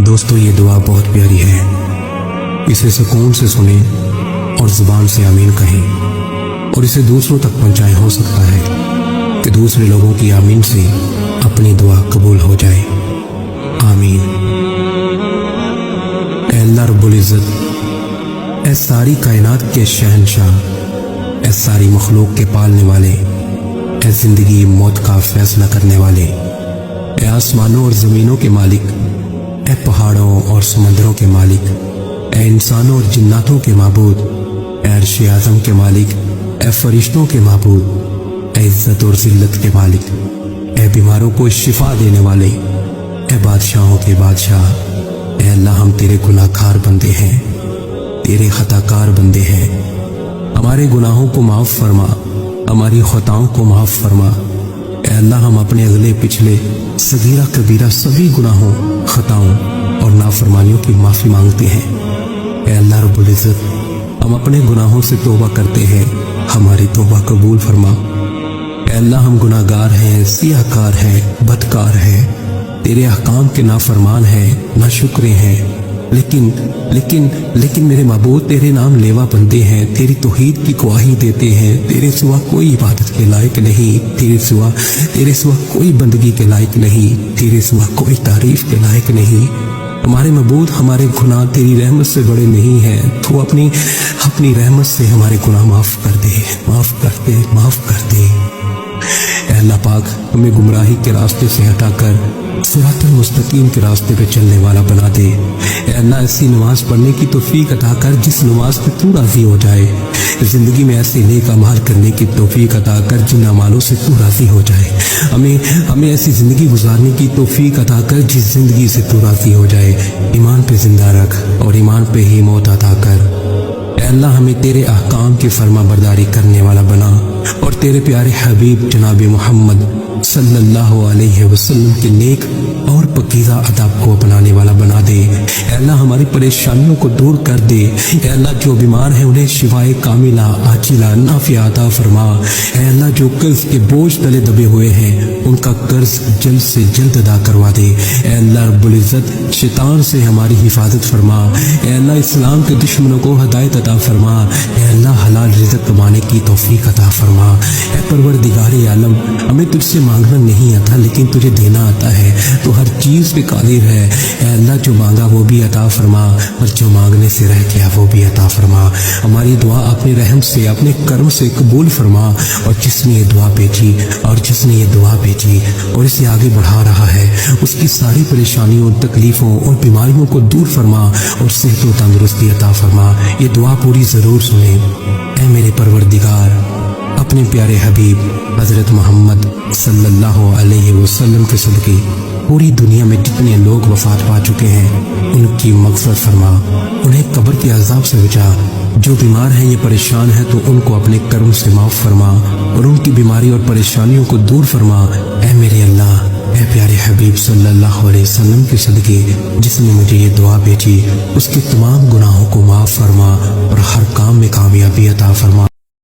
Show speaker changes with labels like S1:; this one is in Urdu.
S1: دوستو یہ دعا بہت پیاری ہے، اسے سکون سے سنیں اور زبان سے آمین کہیں اور اسے دوسروں تک پہنچائیں۔ ہو سکتا ہے کہ دوسرے لوگوں کی آمین سے اپنی دعا قبول ہو جائے۔ آمین۔ اے اللہ رب العزت، اے ساری کائنات کے شہنشاہ، اے ساری مخلوق کے پالنے والے، اے زندگی موت کا فیصلہ کرنے والے، اے آسمانوں اور زمینوں کے مالک، اے پہاڑوں اور سمندروں کے مالک، اے انسانوں اور جناتوں کے معبود، اے عرش اعظم کے مالک، اے فرشتوں کے معبود، اے عزت اور ذلت کے مالک، اے بیماروں کو شفا دینے والے، اے بادشاہوں کے بادشاہ، اے اللہ ہم تیرے گناہ گار بندے ہیں، تیرے خطا کار بندے ہیں۔ ہمارے گناہوں کو معاف فرما، ہماری خطاؤں کو معاف فرما۔ اے اللہ ہم اپنے اگلے پچھلے صغیرہ کبیرہ سبھی گناہوں، خطاؤں اور نافرمانیوں کی معافی مانگتے ہیں۔ اے اللہ رب العزت، ہم اپنے گناہوں سے توبہ کرتے ہیں، ہماری توبہ قبول فرما۔ اے اللہ ہم گناہ گار ہیں، سیاہ کار ہیں، بدکار ہیں، تیرے احکام کے نافرمان ہیں، ناشکرے ہیں، لیکن میرے معبود تیرے نام لیوا بندے ہیں، تیری توحید کی گواہی دیتے ہیں۔ تیرے سوا کوئی عبادت کے لائق نہیں، تیرے سوا کوئی بندگی کے لائق نہیں، تیرے سوا کوئی تعریف کے لائق نہیں۔ ہمارے معبود، ہمارے گناہ تیری رحمت سے بڑے نہیں ہیں، تو اپنی رحمت سے ہمارے گناہ معاف کر دے، معاف کر دے، معاف کر دے۔ اے اللہ پاک، ہمیں گمراہی کے راستے سے ہٹا کر صراط المستقیم کے راستے پہ چلنے والا بنا دے۔ اے اللہ ایسی نماز پڑھنے کی توفیق عطا کر جس نماز پہ تو راضی ہو جائے۔ زندگی میں ایسے نیک اعمال کرنے کی توفیق عطا کر جن اعمالوں سے تو راضی ہو جائے۔ ہمیں ایسی زندگی گزارنے کی توفیق عطا کر جس زندگی سے تو راضی ہو جائے۔ ایمان پہ زندہ رکھ اور ایمان پہ ہی موت عطا کر۔ اے اللہ ہمیں تیرے احکام کی فرما برداری کرنے والا بنا اور تیرے پیارے حبیب جناب محمد صلی اللہ علیہ وسلم کے نیک اور پکیزہ ادب کو اپنانے والا بنا دے۔ اے اللہ ہماری پریشانیوں کو دور کر دے۔ اے اللہ جو بیمار ہیں انہیں شفائے کاملہ عاجلہ نافعہ عطا فرما۔ اے اللہ جو قرض کے بوجھ تلے دبے ہوئے ہیں ان کا قرض جلد سے جلد ادا کروا دے۔ اے اللہ رب العزت شیطان سے ہماری حفاظت فرما۔ اے اللہ اسلام کے دشمنوں کو ہدایت عطا فرما۔ اے اللہ حلال رزق کمانے کی توفیق عطا فرما۔ اے پروردگار عالم، ہمیں تجھ سے مانگنا نہیں آتا لیکن تجھے دینا آتا ہے، تو ہر چیز پہ قادر ہے۔ اے اللہ جو مانگا وہ بھی عطا فرما اور جو مانگنے سے رہ گیا وہ بھی عطا فرما۔ ہماری دعا اپنے رحم سے، اپنے کرم سے قبول فرما، اور جس نے یہ دعا بھیجی اور اسے آگے بڑھا رہا ہے اس کی ساری پریشانیوں، تکلیفوں اور بیماریوں کو دور فرما اور صحت و تندرستی عطا فرما۔ یہ دعا پوری ضرور سنیں۔ اے میرے پروردگار، اپنے پیارے حبیب حضرت محمد صلی اللہ علیہ وسلم کے صدقے پوری دنیا میں جتنے لوگ وفات پا چکے ہیں ان کی مغفرت فرما، انہیں قبر کے عذاب سے بچا۔ جو بیمار ہیں، یہ پریشان ہیں، تو ان کو اپنے کرم سے معاف فرما اور ان کی بیماری اور پریشانیوں کو دور فرما۔ اے میرے اللہ، اے پیارے حبیب صلی اللہ علیہ وسلم کے صدقے جس نے مجھے یہ دعا بھیجی اس کے تمام گناہوں کو معاف فرما اور ہر کام میں کامیابی عطا فرما۔